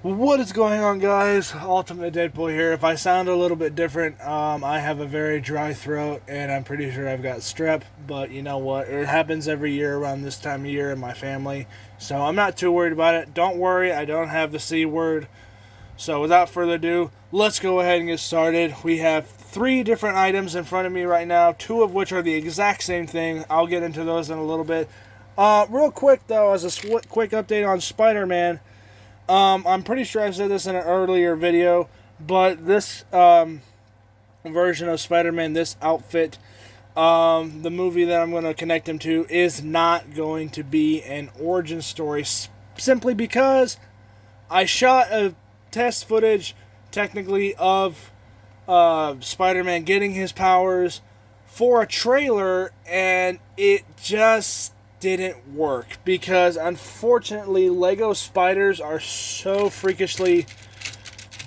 What is going on, guys? Ultimate Deadpool here. If I sound a little bit different, I have a very dry throat and I'm pretty sure I've got strep, but you know what? It happens every year around this time of year in my family, so I'm not too worried about it. Don't worry, I don't have the C word. So without further ado, let's go ahead and get started. We have 3 different items in front of me right now, 2 of which are the exact same thing. I'll get into those in a little bit. Real quick though, as a quick update on Spider-Man, I'm pretty sure I said this in an earlier video, but this version of Spider-Man, this outfit, the movie that I'm going to connect him to is not going to be an origin story, simply because I shot a test footage, technically, of Spider-Man getting his powers for a trailer, and it just didn't work because unfortunately Lego spiders are so freakishly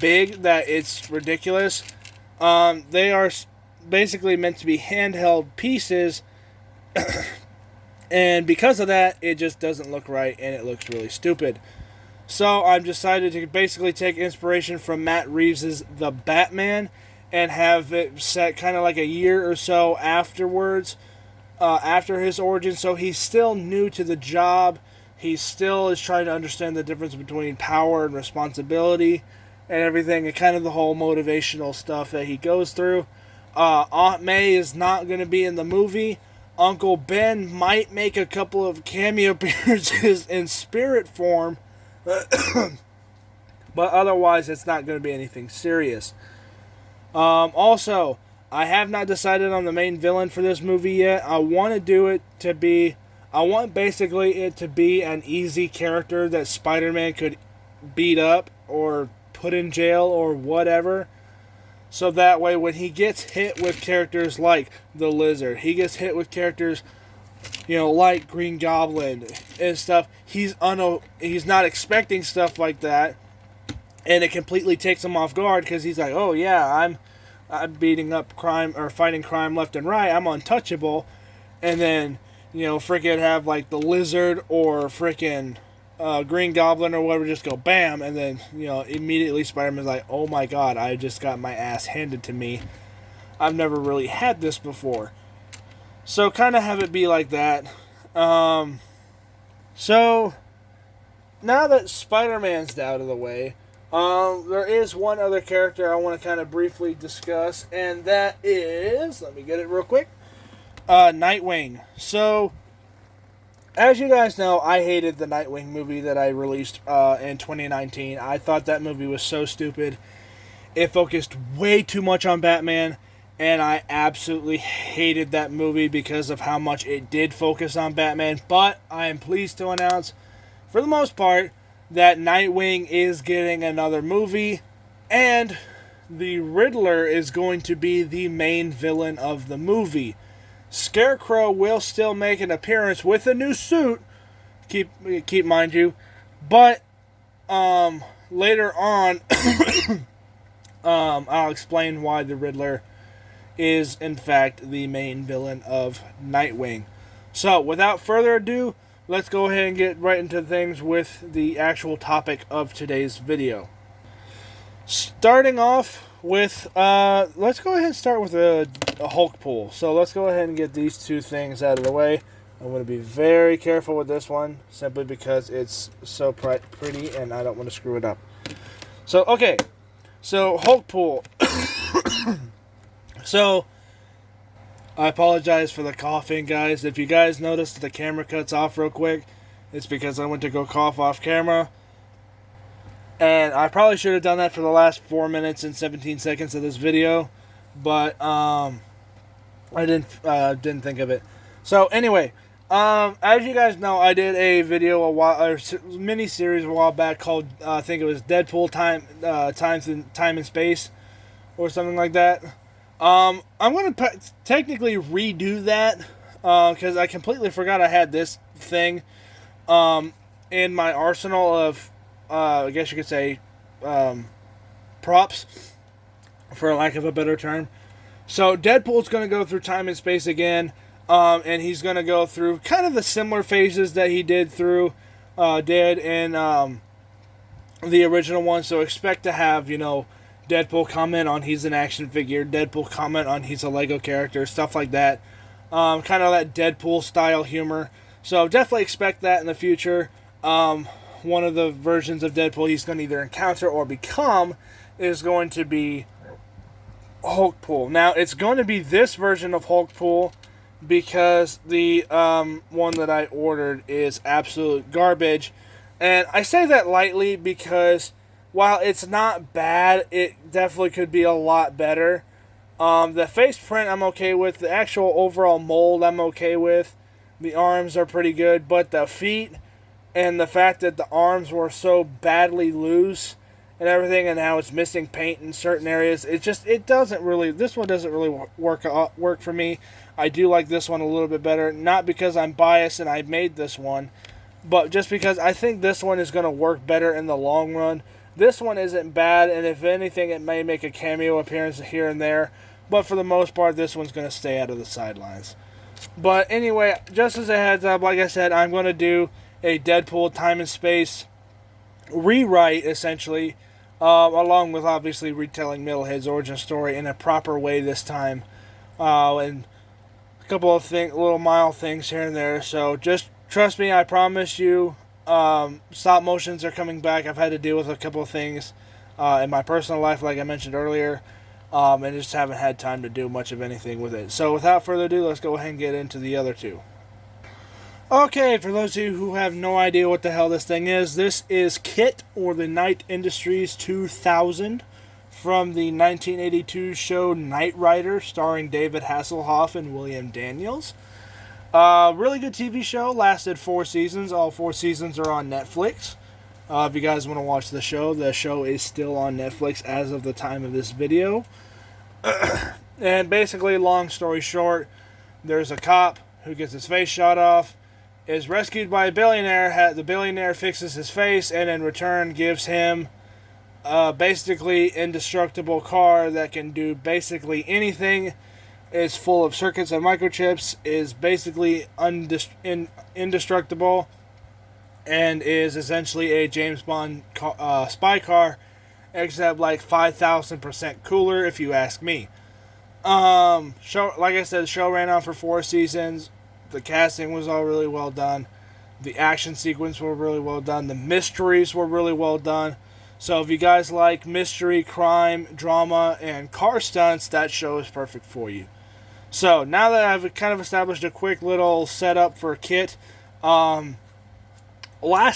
big that it's ridiculous. They are basically meant to be handheld pieces, and because of that, it just doesn't look right and it looks really stupid. So I've decided to basically take inspiration from Matt Reeves' The Batman and have it set kind of like a year or so afterwards, after his origin, so he's still new to the job. He still is trying to understand the difference between power and responsibility and everything, and kind of the whole motivational stuff that he goes through. Aunt May is not going to be in the movie. Uncle Ben might make a couple of cameo appearances in spirit form, but otherwise it's not going to be anything serious. Also, I have not decided on the main villain for this movie yet. I want basically it to be an easy character that Spider-Man could beat up or put in jail or whatever. So that way when he gets hit with characters like the Lizard, he gets hit with characters, like Green Goblin and stuff, he's not expecting stuff like that, and it completely takes him off guard because he's like, oh yeah, I'm beating up crime or fighting crime left and right. I'm untouchable. And then, freaking have like the Lizard or freaking Green Goblin or whatever just go bam. And then, immediately Spider-Man's like, oh my god, I just got my ass handed to me. I've never really had this before. So kind of have it be like that. So now that Spider-Man's out of the way, there is one other character I want to kind of briefly discuss, and that is, let me get it real quick, Nightwing. So, as you guys know, I hated the Nightwing movie that I released in 2019. I thought that movie was so stupid. It focused way too much on Batman, and I absolutely hated that movie because of how much it did focus on Batman. But I am pleased to announce, for the most part, that Nightwing is getting another movie, and the Riddler is going to be the main villain of the movie. Scarecrow will still make an appearance with a new suit, keep mind you, but later on, I'll explain why the Riddler is in fact the main villain of Nightwing. So, without further ado, let's go ahead and get right into things with the actual topic of today's video. Starting off with, let's go ahead and start with a Hulk pool. So let's go ahead and get these 2 things out of the way. I'm going to be very careful with this one, simply because it's so pretty and I don't want to screw it up. So, okay. So, Hulk pool. So, I apologize for the coughing, guys. If you guys notice that the camera cuts off real quick, it's because I went to go cough off camera. And I probably should have done that for the last 4 minutes and 17 seconds of this video, but I didn't think of it. So anyway, as you guys know, I did a video mini series a while back called I think it was Deadpool Time and Space, or something like that. I'm going to technically redo that, because I completely forgot I had this thing in my arsenal of, I guess you could say, props, for lack of a better term. So Deadpool's going to go through time and space again, and he's going to go through kind of the similar phases that he did in the original one. So expect to have, Deadpool comment on he's an action figure, Deadpool comment on he's a Lego character, stuff like that. Kind of that Deadpool style humor. So definitely expect that in the future. One of the versions of Deadpool he's going to either encounter or become is going to be Hulkpool. Now, it's going to be this version of Hulkpool because the one that I ordered is absolute garbage. And I say that lightly because while it's not bad, it definitely could be a lot better. The face print I'm okay with. The actual overall mold I'm okay with. The arms are pretty good, but the feet and the fact that the arms were so badly loose and everything, and how it's missing paint in certain areas, this one doesn't really work for me. I do like this one a little bit better, not because I'm biased and I made this one, but just because I think this one is going to work better in the long run. This one isn't bad, and if anything, it may make a cameo appearance here and there, but for the most part, this one's going to stay out of the sidelines. But anyway, just as a heads up, like I said, I'm going to do a Deadpool time and space rewrite, essentially, along with obviously retelling Metalhead's origin story in a proper way this time, and a couple of little mild things here and there. So just trust me, I promise you. Stop motions are coming back. I've had to deal with a couple of things in my personal life, like I mentioned earlier, and just haven't had time to do much of anything with it. So without further ado, let's go ahead and get into the other two. Okay, for those of you who have no idea what the hell this thing is, this is Kit, or the Knight Industries 2000, from the 1982 show Knight Rider, starring David Hasselhoff and William Daniels. Really good TV show, lasted 4 seasons. All 4 seasons are on Netflix. If you guys want to watch the show is still on Netflix as of the time of this video. And basically, long story short, there's a cop who gets his face shot off, is rescued by a billionaire. The billionaire fixes his face and in return gives him a basically indestructible car that can do basically anything. Is full of circuits and microchips, is basically indestructible, and is essentially a James Bond spy car, except like 5,000% cooler, if you ask me. Like I said, the show ran on for 4 seasons. The casting was all really well done. The action sequence were really well done. The mysteries were really well done. So if you guys like mystery, crime, drama, and car stunts, that show is perfect for you. So, now that I've kind of established a quick little setup for Kit, last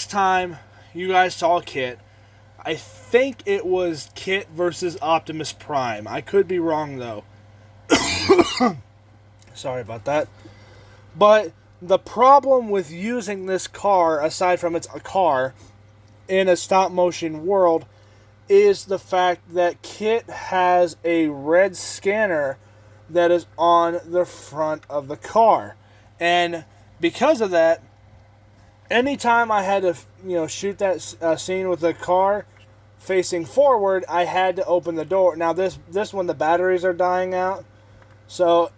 time you guys saw Kit, I think it was Kit versus Optimus Prime. I could be wrong, though. Sorry about that. But the problem with using this car, aside from it's a car, in a stop-motion world, is the fact that Kit has a red scanner that is on the front of the car. And because of that, anytime I had to, shoot that scene with the car facing forward, I had to open the door. Now this one, the batteries are dying out, so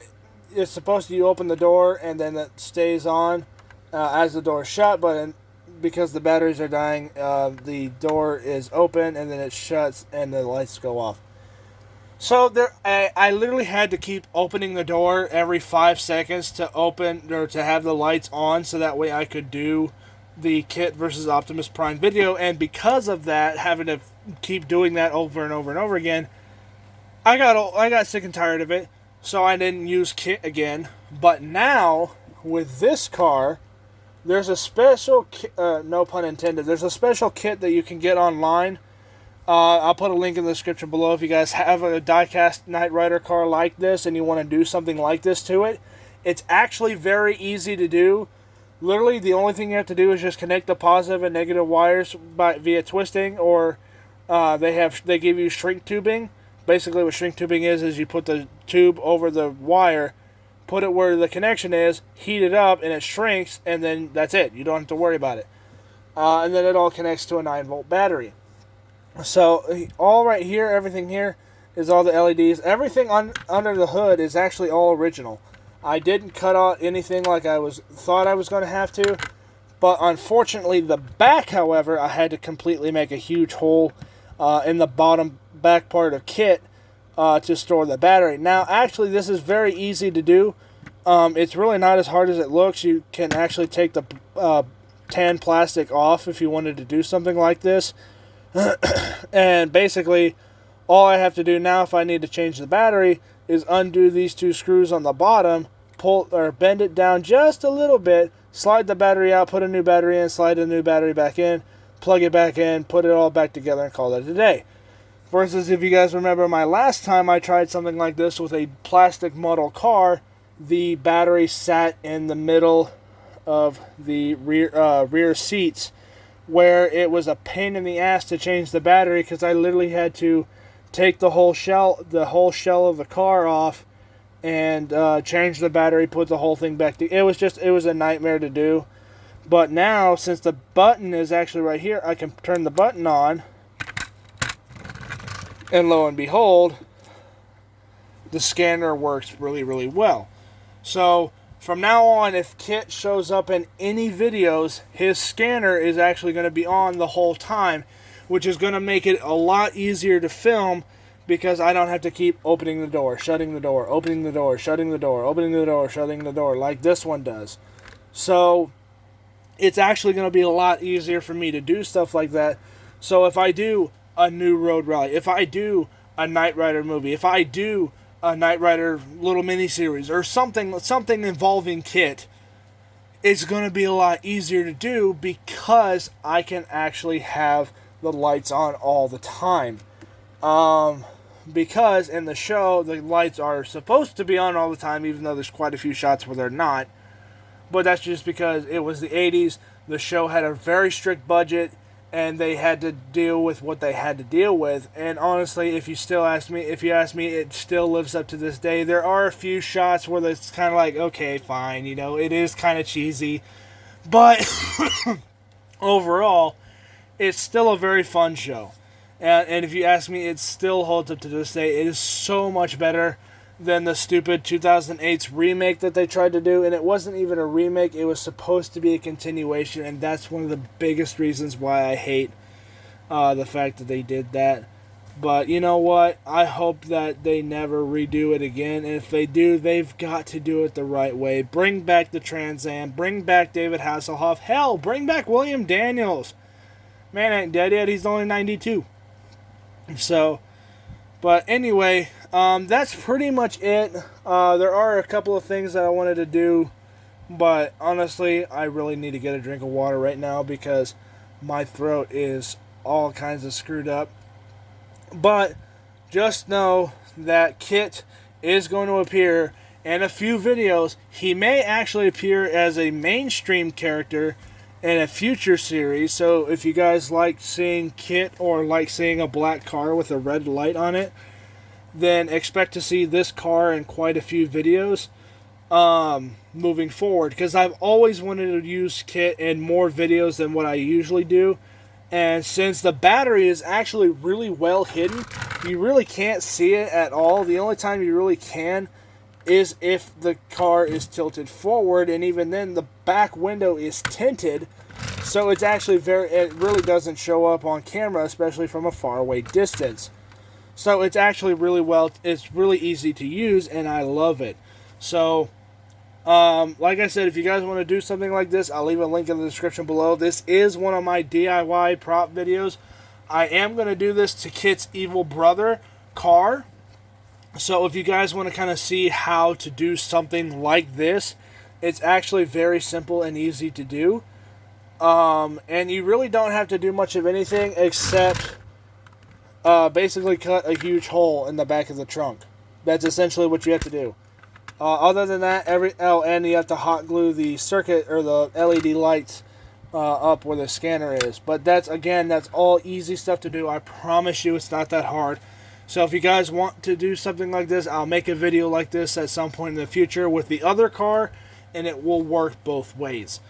it's supposed to, you open the door and then it stays on as the door is shut, but because the batteries are dying, the door is open and then it shuts and the lights go off. So I literally had to keep opening the door every 5 seconds to open or to have the lights on, so that way I could do the Kit versus Optimus Prime video. And because of that, having to keep doing that over and over and over again, I got sick and tired of it. So I didn't use Kit again. But now with this car, there's a special no pun intended. There's a special kit that you can get online. I'll put a link in the description below if you guys have a die-cast Knight Rider car like this and you want to do something like this to it. It's actually very easy to do. Literally, the only thing you have to do is just connect the positive and negative wires via twisting, or they give you shrink tubing. Basically, what shrink tubing is you put the tube over the wire, put it where the connection is, heat it up, and it shrinks, and then that's it. You don't have to worry about it. And then it all connects to a 9-volt battery. So, all right here, everything here is all the LEDs. Everything under the hood is actually all original. I didn't cut out anything like I thought I was going to have to. But unfortunately, the back, however, I had to completely make a huge hole in the bottom back part of kit to store the battery. Now, actually, this is very easy to do. It's really not as hard as it looks. You can actually take the tan plastic off if you wanted to do something like this. And basically, all I have to do now if I need to change the battery is undo these two screws on the bottom, pull or bend it down just a little bit, slide the battery out, put a new battery in, slide a new battery back in, plug it back in, put it all back together, and call it a day. Versus if you guys remember my last time I tried something like this with a plastic model car, the battery sat in the middle of the rear seats, where it was a pain in the ass to change the battery because I literally had to take the whole shell of the car off and change the battery, put the whole thing back. It was a nightmare to do. But now, since the button is actually right here, I can turn the button on, and lo and behold, the scanner works really, really well. So from now on, if Kit shows up in any videos, his scanner is actually going to be on the whole time, which is going to make it a lot easier to film because I don't have to keep opening the door, shutting the door, opening the door, shutting the door, opening the door, shutting the door, like this one does. So it's actually going to be a lot easier for me to do stuff like that. So if I do a new road rally, if I do a Knight Rider movie, if I do a Knight Rider little miniseries or something involving Kit, it's going to be a lot easier to do because I can actually have the lights on all the time. Because in the show, the lights are supposed to be on all the time, even though there's quite a few shots where they're not. But that's just because it was the 80s. The show had a very strict budget, and they had to deal with what they had to deal with. And honestly, if you ask me, it still lives up to this day. There are a few shots where it's kind of like, okay, fine, it is kind of cheesy. But overall, it's still a very fun show. And if you ask me, it still holds up to this day. It is so much better than the stupid 2008's remake that they tried to do. And it wasn't even a remake. It was supposed to be a continuation. And that's one of the biggest reasons why I hate the fact that they did that. But you know what? I hope that they never redo it again. And if they do, they've got to do it the right way. Bring back the Trans Am. Bring back David Hasselhoff. Hell, bring back William Daniels. Man ain't dead yet. He's only 92. So, but anyway, that's pretty much it. There are a couple of things that I wanted to do, but honestly, I really need to get a drink of water right now because my throat is all kinds of screwed up. But just know that Kit is going to appear in a few videos. He may actually appear as a mainstream character in a future series. So if you guys like seeing Kit or like seeing a black car with a red light on it, then expect to see this car in quite a few videos moving forward, because I've always wanted to use Kit in more videos than what I usually do. And since the battery is actually really well hidden, you really can't see it at all. The only time you really can is if the car is tilted forward, and even then the back window is tinted, so it's actually it really doesn't show up on camera, especially from a far away distance. So it's actually it's really easy to use, and I love it. So like I said, if you guys want to do something like this, I'll leave a link in the description below. This is one of my DIY prop videos. I am going to do this to Kit's evil brother car. So if you guys want to kind of see how to do something like this, it's actually very simple and easy to do. And you really don't have to do much of anything except basically cut a huge hole in the back of the trunk. That's essentially what you have to do. Other than that, and you have to hot glue the circuit or the LED lights up where the scanner is. But that's all easy stuff to do. I promise you it's not that hard. So if you guys want to do something like this, I'll make a video like this at some point in the future with the other car, and it will work both ways.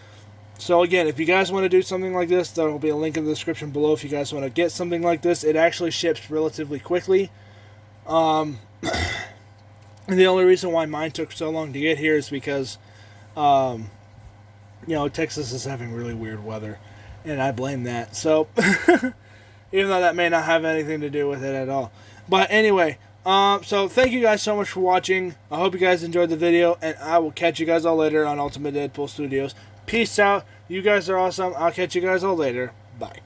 So again, if you guys want to do something like this, there will be a link in the description below if you guys want to get something like this. It actually ships relatively quickly. The only reason why mine took so long to get here is because you know, Texas is having really weird weather, and I blame that. So, even though that may not have anything to do with it at all. But anyway, so thank you guys so much for watching. I hope you guys enjoyed the video, and I will catch you guys all later on Ultimate Deadpool Studios. Peace out. You guys are awesome. I'll catch you guys all later. Bye.